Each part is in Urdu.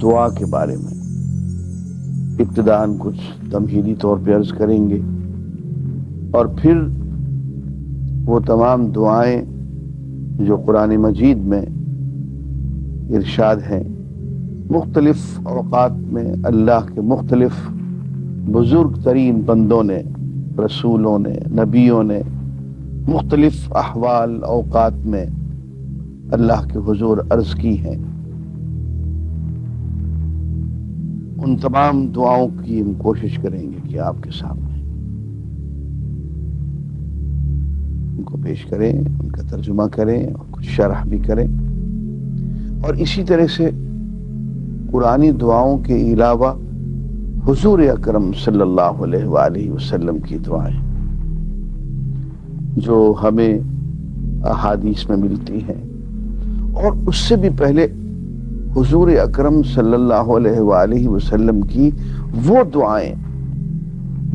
دعا کے بارے میں ابتداً کچھ تمہیدی طور پہ عرض کریں گے، اور پھر وہ تمام دعائیں جو قرآن مجید میں ارشاد ہیں، مختلف اوقات میں اللہ کے مختلف بزرگ ترین بندوں نے، رسولوں نے، نبیوں نے مختلف احوال اوقات میں اللہ کے حضور عرض کی ہیں، ان تمام دعاؤں کی ہم کوشش کریں گے کہ آپ کے سامنے ان کو پیش کریں، ان کا ترجمہ کریں اور کچھ شرح بھی کریں، اور اسی طرح سے قرآنی دعاؤں کے علاوہ حضور اکرم صلی اللہ علیہ وآلہ وسلم کی دعائیں جو ہمیں احادیث میں ملتی ہیں، اور اس سے بھی پہلے حضور اکرم صلی اللہ علیہ وآلہ وسلم کی وہ دعائیں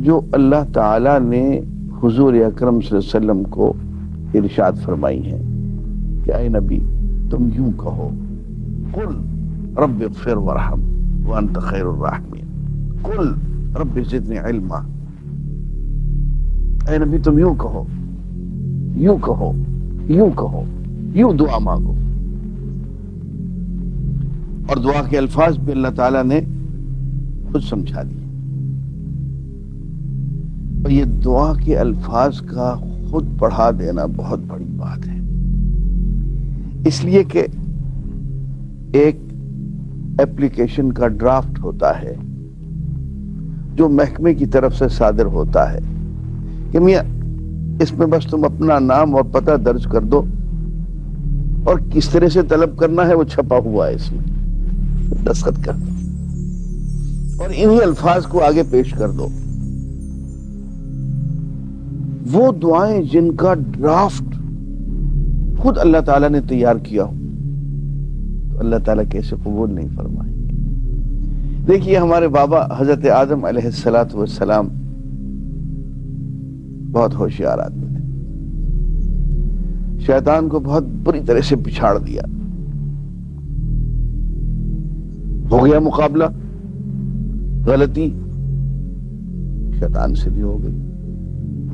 جو اللہ تعالی نے حضور اکرم صلی اللہ علیہ وسلم کو ارشاد فرمائی ہیں کہ اے نبی تم یوں کہو، قل رب اغفر وارحم وانت خیر الراحمین، قل رب زدنی علما، اے نبی تم یوں کہو، یوں کہو، یوں کہو، یوں دعا مانگو۔ اور دعا کے الفاظ بھی اللہ تعالیٰ نے خود سمجھا دیے، اور یہ دعا کے الفاظ کا خود پڑھا دینا بہت بڑی بات ہے، اس لیے کہ ایک ایپلیکیشن کا ڈرافٹ ہوتا ہے جو محکمے کی طرف سے صادر ہوتا ہے کہ میاں اس میں بس تم اپنا نام اور پتہ درج کر دو، اور کس طرح سے طلب کرنا ہے وہ چھپا ہوا ہے، اس میں دستخط کر دو اور انہی الفاظ کو آگے پیش کر دو۔ وہ دعائیں جن کا ڈرافٹ خود اللہ تعالیٰ نے تیار کیا ہو تو اللہ تعالیٰ کیسے قبول نہیں فرمائیں گے؟ دیکھیے ہمارے بابا حضرت آدم علیہ السلام بہت ہوشیار آدمی تھے، شیطان کو بہت بری طرح سے پچھاڑ دیا، ہو گیا مقابلہ، غلطی شیطان سے بھی ہو گئی،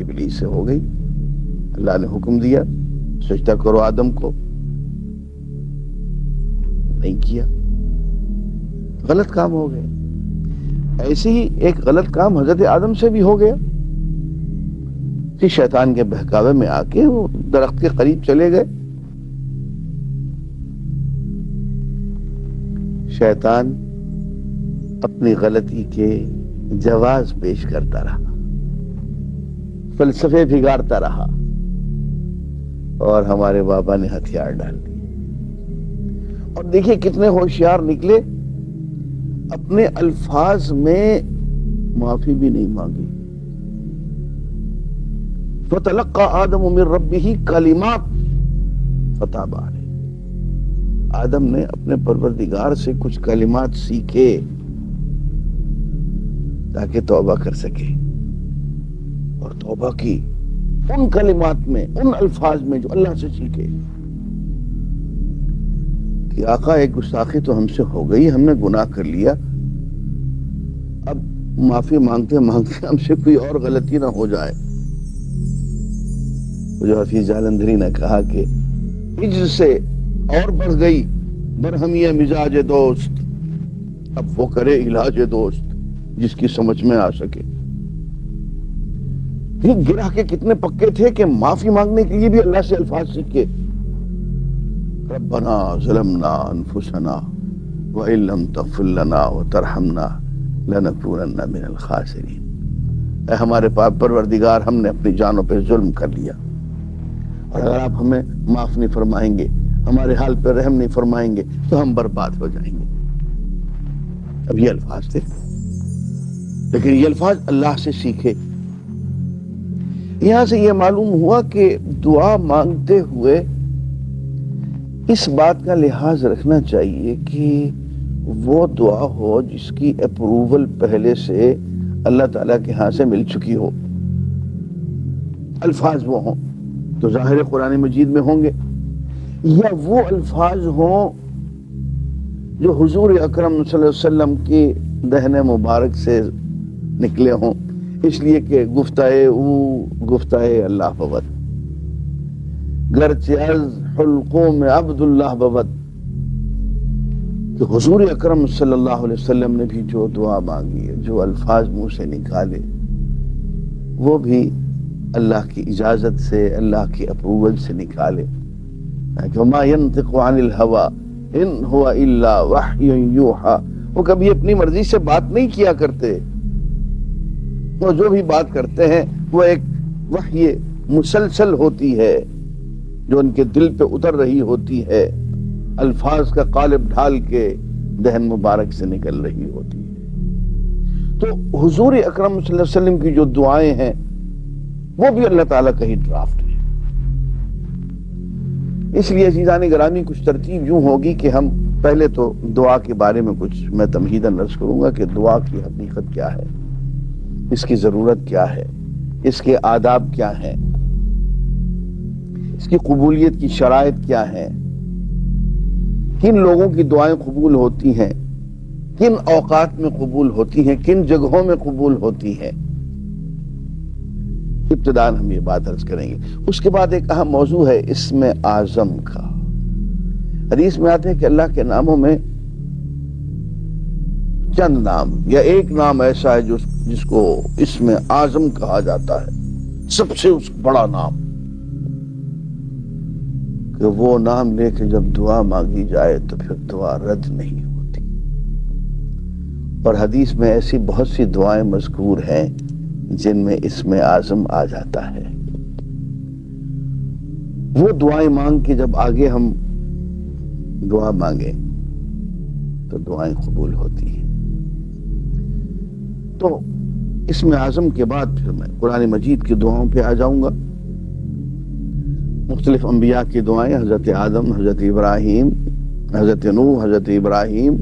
ابلیس سے ہو گئی، اللہ نے حکم دیا سجدہ کرو آدم کو، نہیں کیا، غلط کام ہو گیا۔ ایسے ہی ایک غلط کام حضرت آدم سے بھی ہو گیا کہ شیطان کے بہکاوے میں آ کے وہ درخت کے قریب چلے گئے، شیطان اپنی غلطی کے جواز پیش کرتا رہا، فلسفے بگاڑتا رہا، اور ہمارے بابا نے ہتھیار ڈال دیے، اور دیکھیے کتنے ہوشیار نکلے، اپنے الفاظ میں معافی بھی نہیں مانگی۔ فَتَلَقَّى آدَمُ مِن رَبِّهِ كَلِمَاتٍ فَتَابَ عَلَيْهِ، آدم نے اپنے پروردگار سے کچھ کلمات سیکھے تاکہ توبہ کر سکے، اور توبہ کی ان کلمات میں، ان الفاظ میں جو اللہ سے سیکھے کہ آقا ایک گستاخی تو ہم سے ہو گئی، ہم نے گناہ کر لیا، اب معافی مانگتے مانگتے ہم سے کوئی اور غلطی نہ ہو جائے۔ جو حفیظ جالندھری نے کہا کہ عجز سے اور بڑھ گئی برہمی مزاج دوست، اب وہ کرے علاج دوست جس کی سمجھ میں آ سکے۔ یہ گرہ کے کتنے پکے تھے کہ معافی مانگنے کے لیے بھی اللہ سے الفاظ سیکھے، ربنا ظلمنا انفسنا وان لم تغفر لنا وترحمنا لنکونن من الخاسرین، اے ہمارے پاک پروردگار ہم نے اپنی جانوں پہ ظلم کر لیا، اور اگر آپ ہمیں معاف نہیں فرمائیں گے، ہمارے حال پہ رحم نہیں فرمائیں گے تو ہم برباد ہو جائیں گے۔ اب یہ الفاظ تھے، لیکن یہ الفاظ اللہ سے سیکھے۔ یہاں سے یہ معلوم ہوا کہ دعا مانگتے ہوئے اس بات کا لحاظ رکھنا چاہیے کہ وہ دعا ہو جس کی اپروول پہلے سے اللہ تعالیٰ کے ہاں سے مل چکی ہو، الفاظ وہ ہوں تو ظاہر قرآن مجید میں ہوں گے، یا وہ الفاظ ہوں جو حضور اکرم صلی اللہ علیہ وسلم کی دہن مبارک سے نکلے ہوں، اس لیے کہ گفتائے او گفتائے اللہ ببد، گرچہ از حلقوں میں عبداللہ ببد، کہ حضور اکرم صلی اللہ علیہ وسلم نے بھی جو دعا مانگی ہے، جو الفاظ منہ سے نکالے، وہ بھی اللہ کی اجازت سے، اللہ کی اپروول سے نکالے. وما ينطق عن الهوى ان هو الا وحی یوحى، وہ کبھی اپنی مرضی سے بات نہیں کیا کرتے، وہ جو بھی بات کرتے ہیں وہ ایک وحی مسلسل ہوتی ہے جو ان کے دل پہ اتر رہی ہوتی ہے، الفاظ کا قالب ڈھال کے دہن مبارک سے نکل رہی ہوتی ہے. تو حضور اکرم صلی اللہ علیہ وسلم کی جو دعائیں ہیں وہ بھی اللہ تعالیٰ کا ہی ڈرافٹ ہے. اس لیے عزیزان گرامی کچھ ترتیب یوں ہوگی کہ ہم پہلے تو دعا کے بارے میں کچھ میں تمہیداً عرض کروں گا کہ دعا کی حقیقت کیا ہے، اس کی ضرورت کیا ہے، اس کے آداب کیا ہیں، اس کی قبولیت کی شرائط کیا ہیں، کن لوگوں کی دعائیں قبول ہوتی ہیں، کن اوقات میں قبول ہوتی ہیں، کن جگہوں میں قبول ہوتی ہیں. ابتداءً ہم یہ بات عرض کریں گے. اس کے بعد ایک اہم موضوع ہے اسم اعظم کا. حدیث میں آتے ہیں کہ اللہ کے ناموں میں چند نام یا ایک نام ایسا ہے جس کو اسم اعظم کہا جاتا ہے، سب سے بڑا نام، کہ وہ نام لے کے جب دعا مانگی جائے تو پھر دعا رد نہیں ہوتی. اور حدیث میں ایسی بہت سی دعائیں مذکور ہیں جن میں اسم اعظم آ جاتا ہے. وہ دعائیں مانگ کے جب آگے ہم دعا مانگیں تو دعائیں قبول ہوتی ہیں. تو اسم اعظم کے بعد پھر میں قرآن مجید کی دعاؤں پہ آ جاؤں گا. مختلف انبیاء کی دعائیں، حضرت آدم، حضرت ابراہیم، حضرت نوح، حضرت ابراہیم،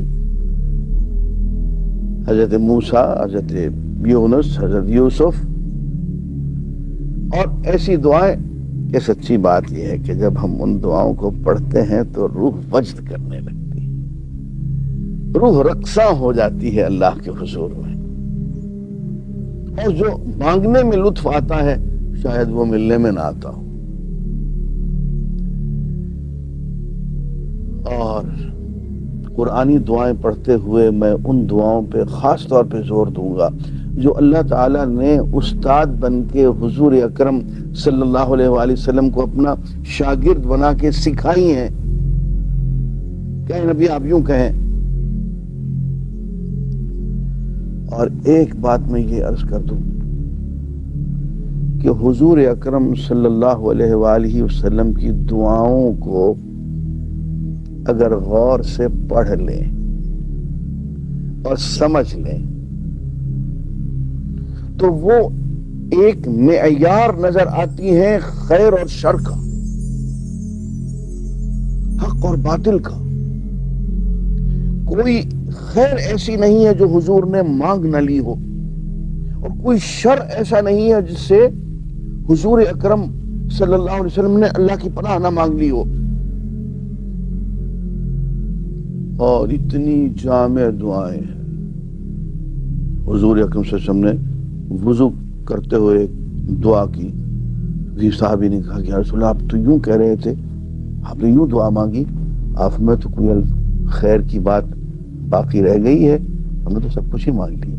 حضرت موسیٰ، حضرت یونس، حضرت یوسف، اور ایسی دعائیں کہ سچی بات یہ ہے کہ جب ہم ان دعاؤں کو پڑھتے ہیں تو روح وجد کرنے لگتی ہے، روح رقصاں ہو جاتی ہے اللہ کے حضور میں، اور جو مانگنے میں لطف آتا ہے شاید وہ ملنے میں نہ آتا ہو. اور قرآنی دعائیں پڑھتے ہوئے میں ان دعاؤں پہ خاص طور پہ زور دوں گا جو اللہ تعالیٰ نے استاد بن کے حضور اکرم صلی اللہ علیہ وآلہ وسلم کو اپنا شاگرد بنا کے سکھائی ہیں. کہ نبی آپ یوں کہیں. اور ایک بات میں یہ عرض کر دوں کہ حضور اکرم صلی اللہ علیہ وآلہ وسلم کی دعاؤں کو اگر غور سے پڑھ لیں اور سمجھ لیں تو وہ ایک معیار نظر آتی ہے خیر اور شر کا، حق اور باطل کا. کوئی خیر ایسی نہیں ہے جو حضور نے مانگ نہ لی ہو، اور کوئی شر ایسا نہیں ہے جس سے حضور اکرم صلی اللہ علیہ وسلم نے اللہ کی پناہ نہ مانگ لی ہو. اور اتنی جامع دعائیں ہیں. حضور اکرم صلی اللہ علیہ وسلم نے وضو کرتے ہوئے دعا کی. صحابی نے کہا کہ یا رسول اللہ آپ تو یوں کہہ رہے تھے، آپ نے یوں دعا مانگی، آپ میں تو کوئی خیر کی بات باقی رہ گئی ہے، ہم نے تو سب کچھ ہی مانگ لیا.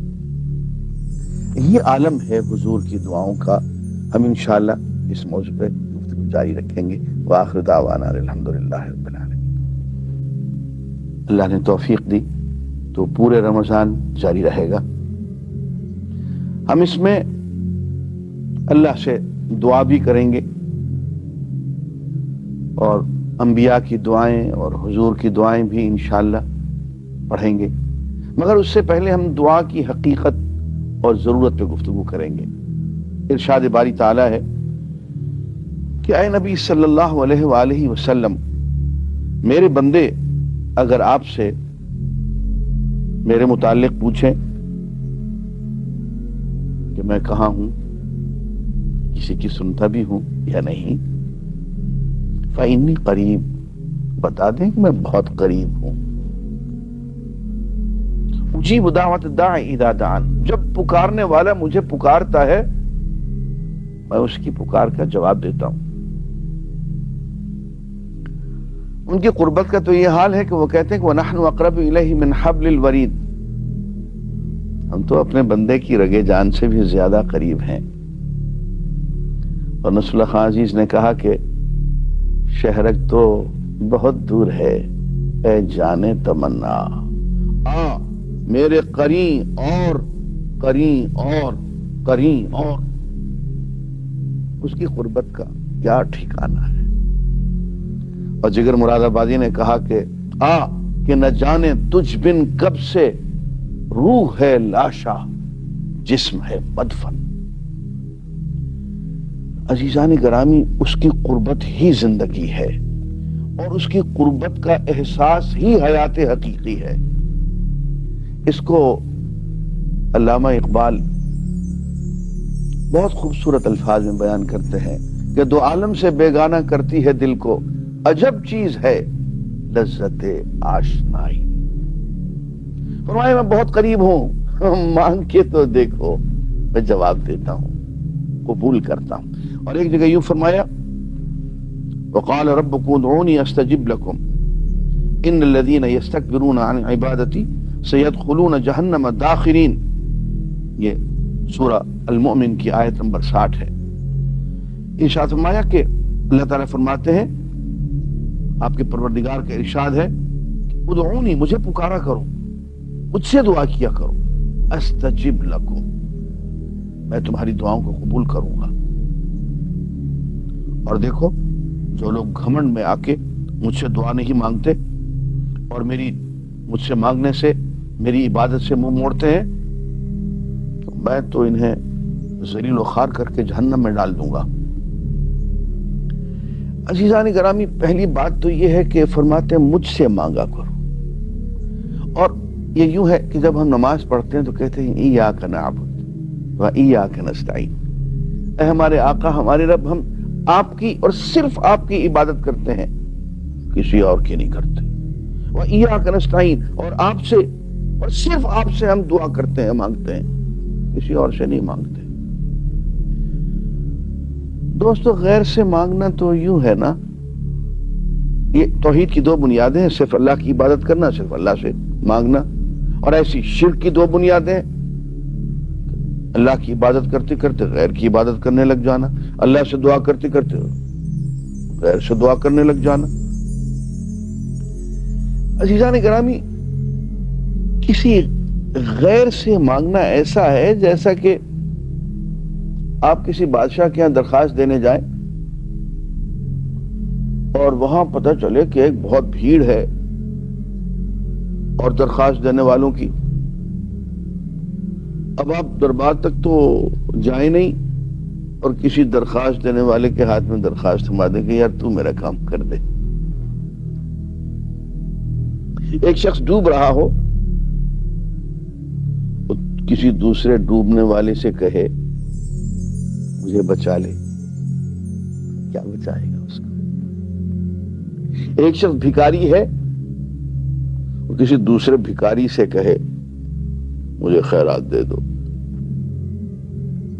یہ عالم ہے حضور کی دعاؤں کا. ہم انشاءاللہ اس موضوع پہ گفتگو جاری رکھیں گے. وآخر دعوانا الحمدللہ رب العالمین. اللہ نے توفیق دی تو پورے رمضان جاری رہے گا. ہم اس میں اللہ سے دعا بھی کریں گے اور انبیاء کی دعائیں اور حضور کی دعائیں بھی انشاءاللہ پڑھیں گے. مگر اس سے پہلے ہم دعا کی حقیقت اور ضرورت پہ گفتگو کریں گے. ارشاد باری تعالیٰ ہے کہ اے نبی صلی اللہ علیہ وآلہ وسلم، میرے بندے اگر آپ سے میرے متعلق پوچھیں کہ میں کہاں ہوں، کسی کی سنتا بھی ہوں یا نہیں، فإنی قریب، بتا دیں کہ میں بہت قریب ہوں. اجیب دعوت الداعی اذا دعان، جب پکارنے والا مجھے پکارتا ہے میں اس کی پکار کا جواب دیتا ہوں۔ ان کی قربت کا تو یہ حال ہے کہ وہ کہتے ہیں کہ وَنَحْنُ أَقْرَبُ إِلَيْهِ مِنْ حَبْلِ الْوَرِيدِ، ہم تو اپنے بندے کی رگے جان سے بھی زیادہ قریب ہیں۔ اور نصر اللہ خان عزیز نے کہا کہ شہرک تو بہت دور ہے اے جانے تمنا، میرے قرین اور قرین اور قرین اور، اس کی قربت کا کیا ٹھکانہ ہے۔ اور جگر مراد آبادی نے کہا کہ نہ جانے تجھ بن کب سے روح ہے لاشا جسم ہے مدفن۔ عزیزان گرامی، اس کی قربت ہی زندگی ہے اور اس کی قربت کا احساس ہی حیات حقیقی ہے۔ اس کو علامہ اقبال بہت خوبصورت الفاظ میں بیان کرتے ہیں کہ دو عالم سے بیگانہ کرتی ہے دل کو، عجب چیز ہے لذت آشنائی۔ فرمایا میں بہت قریب ہوں، مانگ کے تو دیکھو میں جواب دیتا ہوں، قبول کرتا ہوں۔ اور ایک جگہ یوں فرمایا وقال ربکم ادعونی استجب لکم ان الذین یستکبرون عن عبادتی سیدخلون جہنم داخرین، یہ سورہ المؤمن کی آیت نمبر 60 ہے۔ ارشاد فرمایا کہ اللہ تعالیٰ فرماتے ہیں، آپ کے پروردگار کا ارشاد ہے ادعونی، مجھے پکارا کرو، مجھ سے دعا کیا کرو، استجب لکم، میں تمہاری دعاؤں کو قبول کروں گا۔ اور دیکھو جو لوگ گھمنڈ میں آ کے مجھ سے دعا نہیں مانگتے اور مجھ سے مانگنے سے، میری عبادت سے منہ موڑتے ہیں، تو میں تو انہیں ذلیل و خوار کر کے جہنم میں ڈال دوں گا۔ عزیزان گرامی، پہلی بات تو یہ ہے کہ فرماتے ہیں مجھ سے مانگا کرو، اور یہ یوں ہے کہ جب ہم نماز پڑھتے ہیں تو کہتے ہیں ایاک نعبد و ایاک نستعین، اے ہمارے آقا ہمارے رب، ہم آپ کی اور صرف آپ کی عبادت کرتے ہیں، کسی اور کی نہیں کرتے، و ایاک نستعین، اور آپ سے اور صرف آپ سے ہم دعا کرتے ہیں، مانگتے ہیں، کسی اور سے نہیں مانگتے۔ دوستو غیر سے مانگنا تو یوں ہے نا، یہ توحید کی دو بنیادیں ہیں، صرف اللہ کی عبادت کرنا، صرف اللہ سے مانگنا، اور ایسی شرک کی دو بنیادیں، اللہ کی عبادت کرتے کرتے غیر کی عبادت کرنے لگ جانا، اللہ سے دعا کرتے کرتے غیر سے دعا کرنے لگ جانا۔ عزیزان گرامی، کسی غیر سے مانگنا ایسا ہے جیسا کہ آپ کسی بادشاہ کے یہاں درخواست دینے جائیں اور وہاں پتہ چلے کہ ایک بہت بھیڑ ہے اور درخواست دینے والوں کی، اب آپ دربار تک تو جائیں نہیں اور کسی درخواست دینے والے کے ہاتھ میں درخواست تھما دیں کہ یار تو میرا کام کر دے۔ ایک شخص ڈوب رہا ہو، کسی دوسرے ڈوبنے والے سے کہے مجھے بچا لے، کیا بچائے گا اس کو؟ ایک شخص بھکاری ہے، وہ کسی دوسرے بھکاری سے کہے مجھے خیرات دے دو،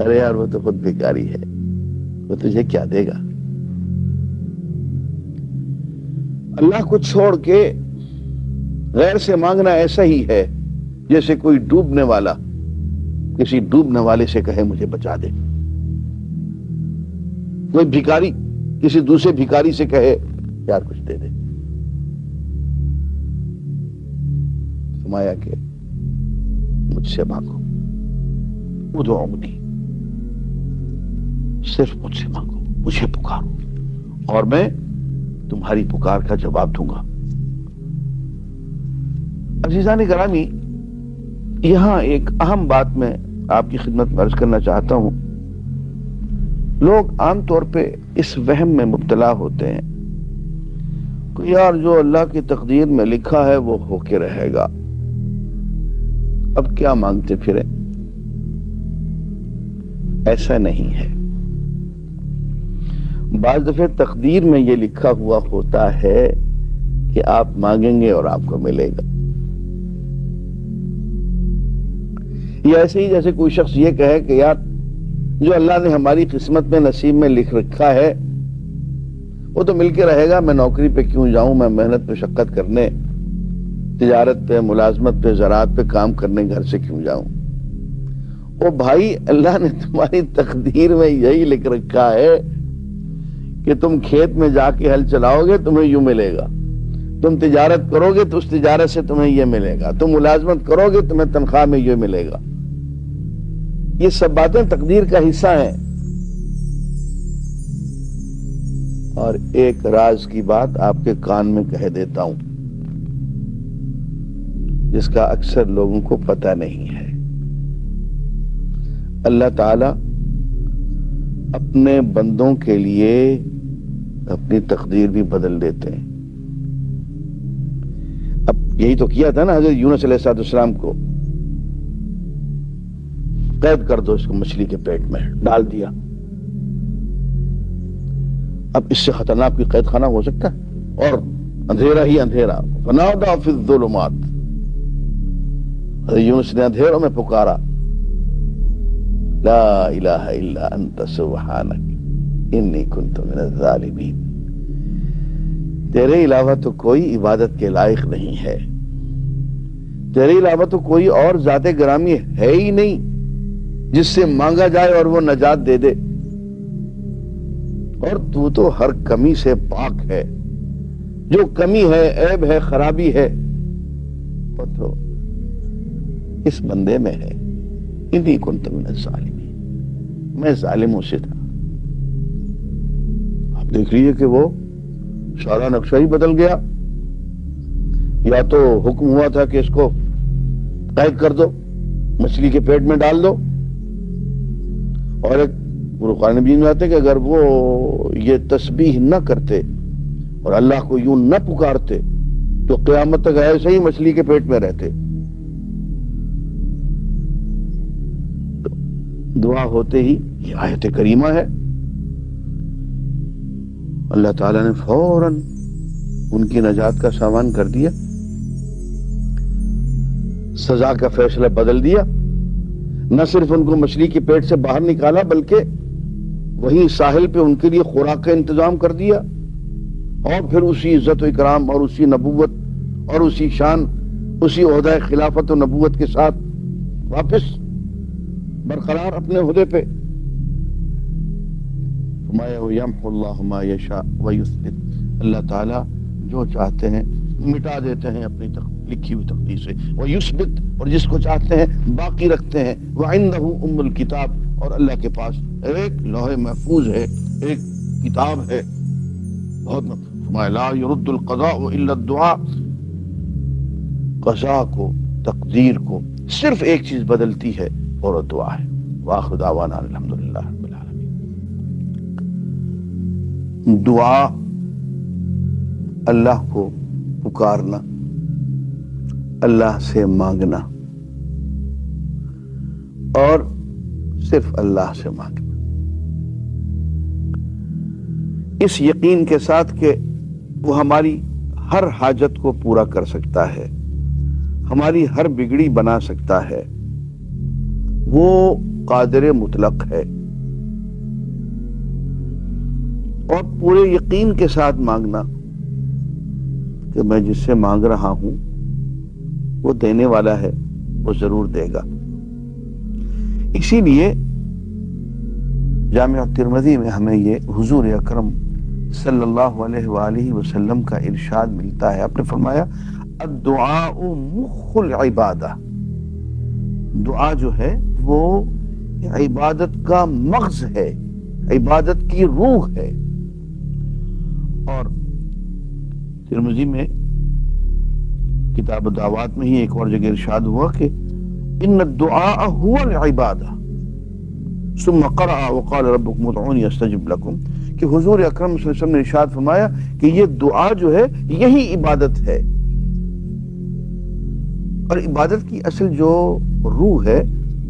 ارے یار وہ تو خود بھکاری ہے، وہ تجھے کیا دے گا؟ اللہ کو چھوڑ کے غیر سے مانگنا ایسا ہی ہے جیسے کوئی ڈوبنے والا کسی ڈوبنے والے سے کہے مجھے بچا دے، کوئی بھکاری کسی دوسرے بھکاری سے کہے یار کچھ دے دے۔ فرمایا کہ مجھ سے مانگو، ادعونی، صرف مجھ سے مانگو، مجھے پکارو اور میں تمہاری پکار کا جواب دوں گا۔ عزیزان گرامی، یہاں ایک اہم بات میں آپ کی خدمت میں عرض کرنا چاہتا ہوں۔ لوگ عام طور پہ اس وہم میں مبتلا ہوتے ہیں کہ یار جو اللہ کی تقدیر میں لکھا ہے وہ ہو کے رہے گا، اب کیا مانگتے پھریں؟ ایسا نہیں ہے۔ بعض دفعہ تقدیر میں یہ لکھا ہوا ہوتا ہے کہ آپ مانگیں گے اور آپ کو ملے گا، یہ ایسے ہی جیسے کوئی شخص یہ کہے کہ یار جو اللہ نے ہماری قسمت میں نصیب میں لکھ رکھا ہے وہ تو مل کے رہے گا، میں نوکری پہ کیوں جاؤں، میں محنت مشقت کرنے، تجارت پہ، ملازمت پہ، زراعت پہ کام کرنے گھر سے کیوں جاؤں۔ او بھائی، اللہ نے تمہاری تقدیر میں یہی لکھ رکھا ہے کہ تم کھیت میں جا کے ہل چلاؤ گے تمہیں یوں ملے گا، تم تجارت کرو گے تو اس تجارت سے تمہیں یہ ملے گا، تم ملازمت کرو گے تمہیں تنخواہ میں یہ ملے گا۔ یہ سب باتیں تقدیر کا حصہ ہیں۔ اور ایک راز کی بات آپ کے کان میں کہہ دیتا ہوں جس کا اکثر لوگوں کو پتہ نہیں ہے۔ اللہ تعالی اپنے بندوں کے لیے اپنی تقدیر بھی بدل دیتے ہیں۔ اب یہی تو کیا تھا نا حضرت یونس علیہ السلام کو، قید کر دو اس کو مچھلی کے پیٹ میں، ڈال دیا۔ اب اس سے خطرناک کوئی قید خانہ ہو سکتا ہے؟ اور اندھیرا ہی اندھیرا، فنادى في الظلمات، حضرت یونس نے اندھیروں میں پکارا، لا الہ الا انت سبحانک انی کنت من الظالمین، تیرے علاوہ تو کوئی عبادت کے لائق نہیں ہے، تیرے علاوہ تو کوئی اور ذات گرامی ہے ہی نہیں جس سے مانگا جائے اور وہ نجات دے دے، اور تو ہر کمی سے پاک ہے، جو کمی ہے، عیب ہے، خرابی ہے وہ تو اس بندے میں ہے۔ انی کنت من الظالمین، میں ظالموں سے تھا۔ آپ دیکھ لیجئے کہ وہ سارا نقشہ ہی بدل گیا۔ یا تو حکم ہوا تھا کہ اس کو قید کر دو، مچھلی کے پیٹ میں ڈال دو، اور ایک قرآن مجید میں آتے کہ اگر وہ یہ تسبیح نہ کرتے اور اللہ کو یوں نہ پکارتے تو قیامت تک ایسے ہی مچھلی کے پیٹ میں رہتے۔ دعا ہوتے ہی یہ آیت کریمہ ہے، اللہ تعالیٰ نے فوراً ان کی نجات کا سامان کر دیا، سزا کا فیصلہ بدل دیا، نہ صرف ان کو مچھلی کے پیٹ سے باہر نکالا بلکہ وہیں ساحل پہ ان کے لیے خوراک کا انتظام کر دیا، اور پھر اسی عزت و اکرام اور اسی نبوت اور اسی شان، اسی عہدہ خلافت و نبوت کے ساتھ واپس برقرار اپنے عہدے پہ۔ یمحو اللہ ما یشاء ویثبت، اللہ تعالیٰ جو چاہتے ہیں مٹا دیتے ہیں اپنی لکھی ہوئی تقدیر سے، ویثبت، اور جس کو چاہتے ہیں باقی رکھتے ہیں، وعنده ام الکتاب، اور اللہ کے پاس ایک لوح محفوظ ہے، ایک کتاب ہے بہت فرمایا لا يرد القضاء الا الدعاء، قضاء کو، تقدیر کو صرف ایک چیز بدلتی ہے اور دعا ہے۔ وآخر دعوانا الحمدللہ رب العالمین۔ دعا، اللہ کو پکارنا، اللہ سے مانگنا، اور صرف اللہ سے مانگنا، اس یقین کے ساتھ کہ وہ ہماری ہر حاجت کو پورا کر سکتا ہے، ہماری ہر بگڑی بنا سکتا ہے، وہ قادر مطلق ہے، اور پورے یقین کے ساتھ مانگنا کہ میں جس سے مانگ رہا ہوں وہ دینے والا ہے، وہ ضرور دے گا۔ اسی لیے جامع ترمذی میں ہمیں یہ حضور اکرم صلی اللہ علیہ وآلہ وسلم کا ارشاد ملتا ہے، آپ نے فرمایا الدعاء مخ العبادہ، دعا جو ہے وہ عبادت کا مغز ہے، عبادت کی روح ہے۔ اور ترمذی میں کتاب الدعوات میں ہی ایک اور جگہ ارشاد ہوا کہ ان الدعاء هو العبادہ ثم قرأ وقال ربكم ادعوني استجب لكم، کہ حضور اکرم صلی اللہ علیہ وسلم نے ارشاد فرمایا کہ یہ دعا جو ہے یہی عبادت ہے، اور عبادت کی اصل جو روح ہے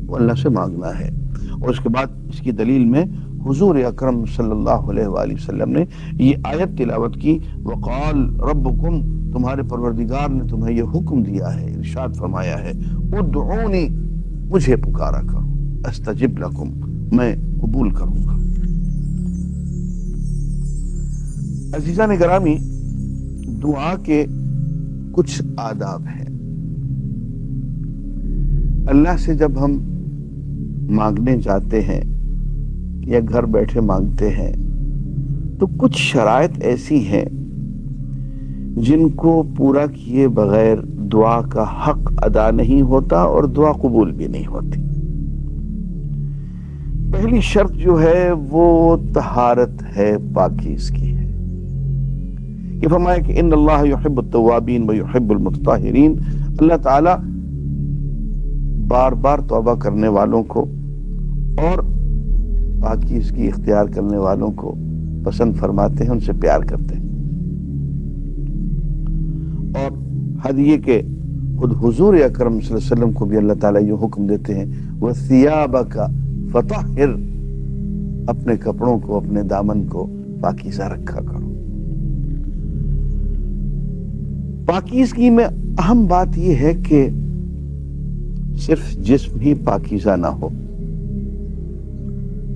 وہ اللہ سے مانگنا ہے۔ اور اس کے بعد اس کی دلیل میں حضور اکرم صلی اللہ علیہ وآلہ وسلم نے یہ آیت تلاوت کی، وقال ربکم، تمہارے پروردگار نے تمہیں یہ حکم دیا ہے، ارشاد فرمایا ہے ادعونی، مجھے پکارا کرو، استجب لکم، میں قبول کروں گا۔ عزیزان گرامی، دعا کے کچھ آداب ہیں۔ اللہ سے جب ہم مانگنے جاتے ہیں یا گھر بیٹھے مانگتے ہیں تو کچھ شرائط ایسی ہیں جن کو پورا کیے بغیر دعا کا حق ادا نہیں ہوتا اور دعا قبول بھی نہیں ہوتی۔ پہلی شرط جو ہے وہ طہارت ہے، پاکیزگی ہے۔ یہ فرمایا کہ ان اللہ یحب التوابین و یحب المتطہرین، اللہ تعالی بار بار توبہ کرنے والوں کو اور پاکیزگی اختیار کرنے والوں کو پسند فرماتے ہیں، ان سے پیار کرتے ہیں۔ اور حدیث کے خود حضور اکرم صلی اللہ علیہ وسلم کو بھی اللہ تعالیٰ یہ حکم دیتے ہیں وَثِيَابَكَ فَطَهِّرْ، اپنے کپڑوں کو، اپنے دامن کو پاکیزہ رکھا کرو۔ پاکیزگی میں اہم بات یہ ہے کہ صرف جسم ہی پاکیزہ نہ ہو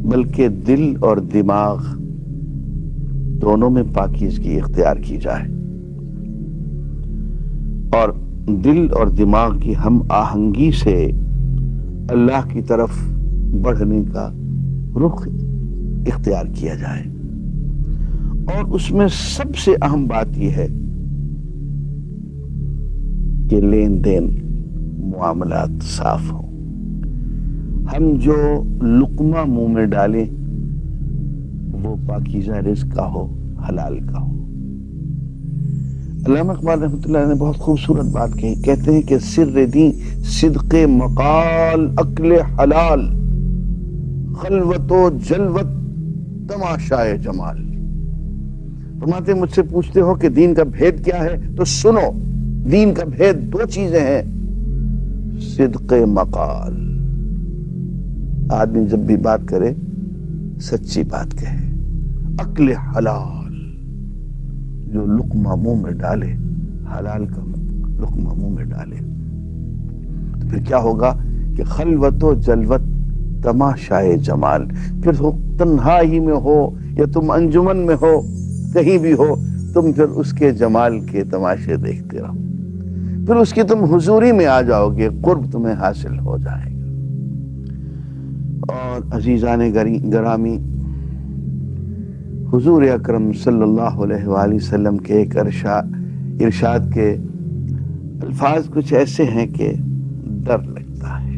بلکہ دل اور دماغ دونوں میں پاکیزگی اختیار کی جائے، اور دل اور دماغ کی ہم آہنگی سے اللہ کی طرف بڑھنے کا رخ اختیار کیا جائے۔ اور اس میں سب سے اہم بات یہ ہے کہ لین دین، معاملات صاف ہوں۔ ہم جو لقمہ منہ میں ڈالیں وہ پاکیزہ رزق کا ہو، حلال کا ہو۔ علامہ اقبال رحمۃ اللہ نے بہت خوبصورت بات کہی، کہتے ہیں کہ سر دین صدق مقال اکل حلال، خلوت و جلوت تماشائے جمال۔ فرماتے ہیں مجھ سے پوچھتے ہو کہ دین کا بھید کیا ہے، تو سنو، دین کا بھید دو چیزیں ہیں، صدق مقال، آدمی جب بھی بات کرے سچی بات کہے، اکل حلال، جو لقمہ منہ میں ڈالے، حلال کا لقمہ منہ میں ڈالے، تو پھر کیا ہوگا کہ خلوت و جلوت تماشائے جمال، پھر ہو تنہائی میں ہو یا تم انجمن میں ہو، کہیں بھی ہو، تم پھر اس کے جمال کے تماشے دیکھتے رہو، پھر اس کی تم حضوری میں آ جاؤ گے، قرب تمہیں حاصل ہو جائے گا۔ اور عزیزان گرامی، حضور اکرم صلی اللہ علیہ وآلہ وسلم کے ایک ارشاد کے الفاظ کچھ ایسے ہیں کہ ڈر لگتا ہے۔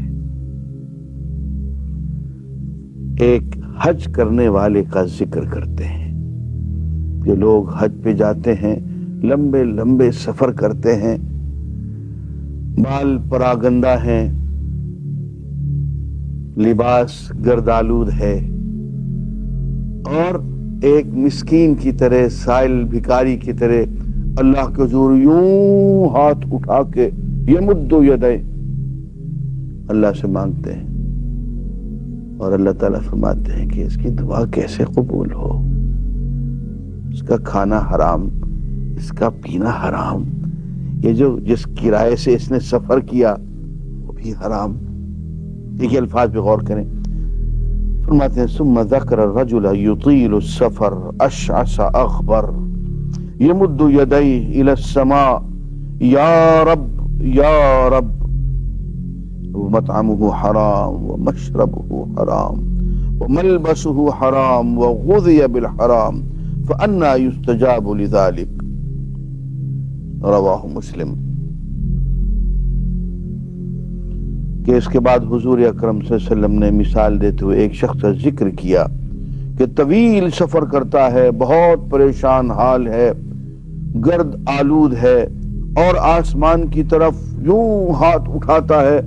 ایک حج کرنے والے کا ذکر کرتے ہیں کہ لوگ حج پہ جاتے ہیں، لمبے لمبے سفر کرتے ہیں، بال پراگندہ ہیں، لباس گردآلود ہے، اور ایک مسکین کی طرح، سائل بھکاری کی طرح اللہ کے حضور یوں ہاتھ اٹھا کے یمد یدے اللہ سے مانگتے ہیں، اور اللہ تعالیٰ فرماتے ہیں کہ اس کی دعا کیسے قبول ہو، اس کا کھانا حرام، اس کا پینا حرام، یہ جو جس کرائے سے اس نے سفر کیا وہ بھی حرام۔ دیکھیے الفاظ پہ غور کریں، فرماتے ہیں ثم ذکر الرجل یطیل السفر اشعث اغبر یمد یدیہ الی السماء یا رب یا رب ومطعمه حرام ومشربه حرام وملبسه حرام وغذي بالحرام فأنا يستجاب لذلك، رواہ مسلم۔ کہ اس کے بعد حضور اکرم صلی اللہ علیہ وسلم نے مثال دیتے ہوئے ایک شخص کا ذکر کیا کہ طویل سفر کرتا ہے، بہت پریشان حال ہے، گرد آلود ہے، اور آسمان کی طرف یوں ہاتھ اٹھاتا ہے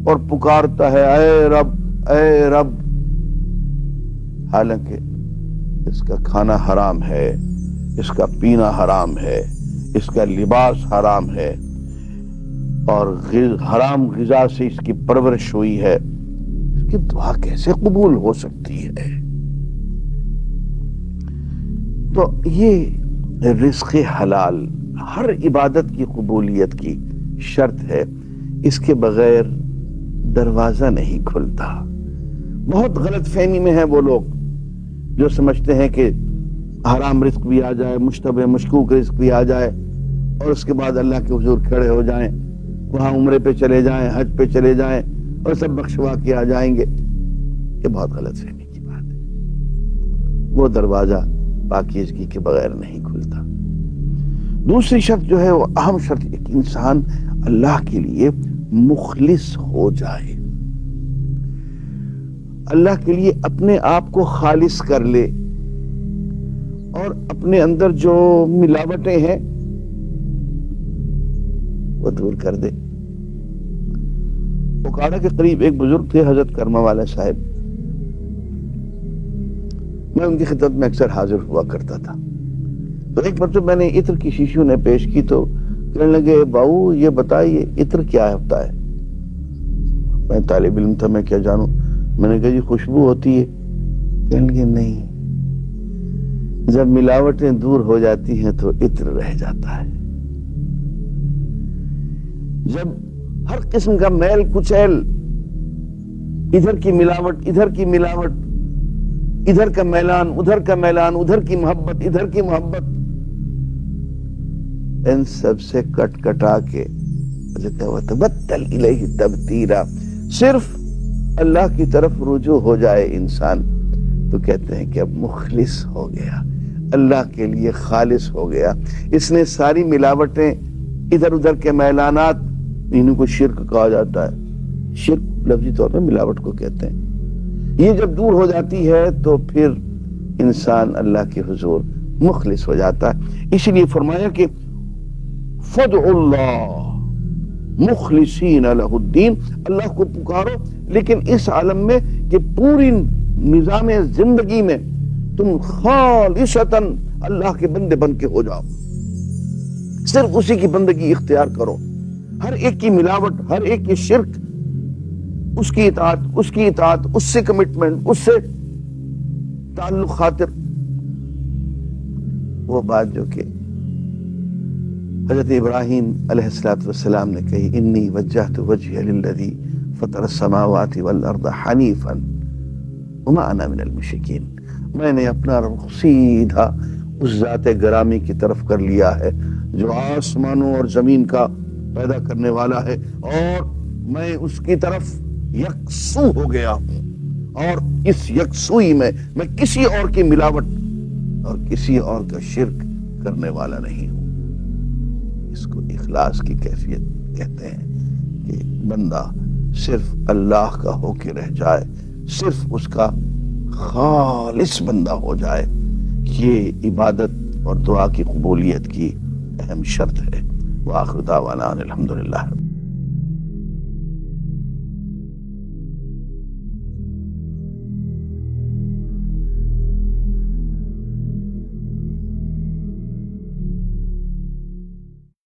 اور پکارتا ہے اے رب اے رب، حالانکہ اس کا کھانا حرام ہے، اس کا پینا حرام ہے، اس کا لباس حرام ہے، اور حرام غذا سے اس کی پرورش ہوئی ہے، اس کی دعا کیسے قبول ہو سکتی ہے؟ تو یہ رزق حلال ہر عبادت کی قبولیت کی شرط ہے، اس کے بغیر دروازہ نہیں کھلتا. بہت غلط فہمی میں ہیں وہ لوگ جو سمجھتے ہیں کہ حرام رزق بھی آ جائے, مشتبہ مشکوک رزق بھی آ جائے, اور اس کے بعد اللہ کے حضور کھڑے ہو جائیں, وہاں عمرے پہ چلے جائیں, حج پہ چلے جائیں اور سب بخشوا کے آ جائیں گے. یہ بہت غلط فہمی کی بات ہے. وہ دروازہ پاکیزگی کے بغیر نہیں کھلتا. دوسری شرط جو ہے وہ اہم شرط ہے کہ انسان اللہ کے لیے مخلص ہو جائے, اللہ کے لیے اپنے آپ کو خالص کر لے اور اپنے اندر جو ملاوٹیں ہیں وہ دور کر دے. اوکاڑا کے قریب ایک بزرگ تھے حضرت کرما والا صاحب. میں ان کی خدمت میں اکثر حاضر ہوا کرتا تھا. تو ایک مرتبہ میں نے عطر کی شیشی انہیں پیش کی تو کہنے لگے, باؤ یہ بتائیے عطر کیا ہوتا ہے؟ میں طالب علم تھا, میں کیا جانوں. میں نے کہا جی خوشبو ہوتی ہے. کہنے لگے نہیں, جب ملاوٹیں دور ہو جاتی ہیں تو عطر رہ جاتا ہے. جب ہر قسم کا میل کچیل, ادھر کی ملاوٹ ادھر کی ملاوٹ, ادھر کا میلان ادھر کا میلان, ادھر کی محبت ادھر کی محبت, ان سب سے کٹ کٹا کے وَتَبَتَّلْ إِلَيْهِ تَبْتِيلًا, صرف اللہ کی طرف رجوع ہو جائے انسان تو کہتے ہیں کہ اب مخلص ہو گیا, اللہ کے لیے خالص ہو گیا. اس نے ساری ملاوٹیں, ادھر ادھر کے میلانات, انہیں کو شرک کہا جاتا ہے. شرک لفظی طور پر ملاوٹ کو کہتے ہیں. یہ جب دور ہو جاتی ہے تو پھر انسان اللہ کے حضور مخلص ہو جاتا ہے. اسی لیے فرمایا کہ فَادْعُوا اللَّهَ مُخْلِصِينَ لَهُ الدِّينَ, اللہ کو پکارو لیکن اس عالم میں کہ پوری نظام زندگی میں تم خالصتاً اللہ کے بندے بن کے ہو جاؤ, صرف اسی کی بندگی اختیار کرو. ہر ایک کی ملاوٹ, ہر ایک کی شرک, اس کی اطاعت, اس کی اطاعت, اس سے کمٹمنٹ, اس سے تعلق خاطر. وہ بات جو کہ حضرت ابراہیم علیہ السلام نے کہی, انی وجہت وجہی للذی فطر السماوات والارض حنیفا وما انا من المشرکین, میں نے اپنا رخ سیدھا اس ذات گرامی کی طرف کر لیا ہے جو آسمانوں اور زمین کا پیدا کرنے والا ہے, اور میں اس کی طرف یکسو ہو گیا ہوں, اور اس یکسوئی میں کسی اور کی ملاوٹ اور کسی اور کا شرک کرنے والا نہیں ہوں. اس کو اخلاص کی کیفیت کہتے ہیں کہ بندہ صرف اللہ کا ہو کے رہ جائے, صرف اس کا خالص بندہ ہو جائے. یہ عبادت اور دعا کی قبولیت کی اہم شرط ہے. وآخر دعوانا الحمدللہ.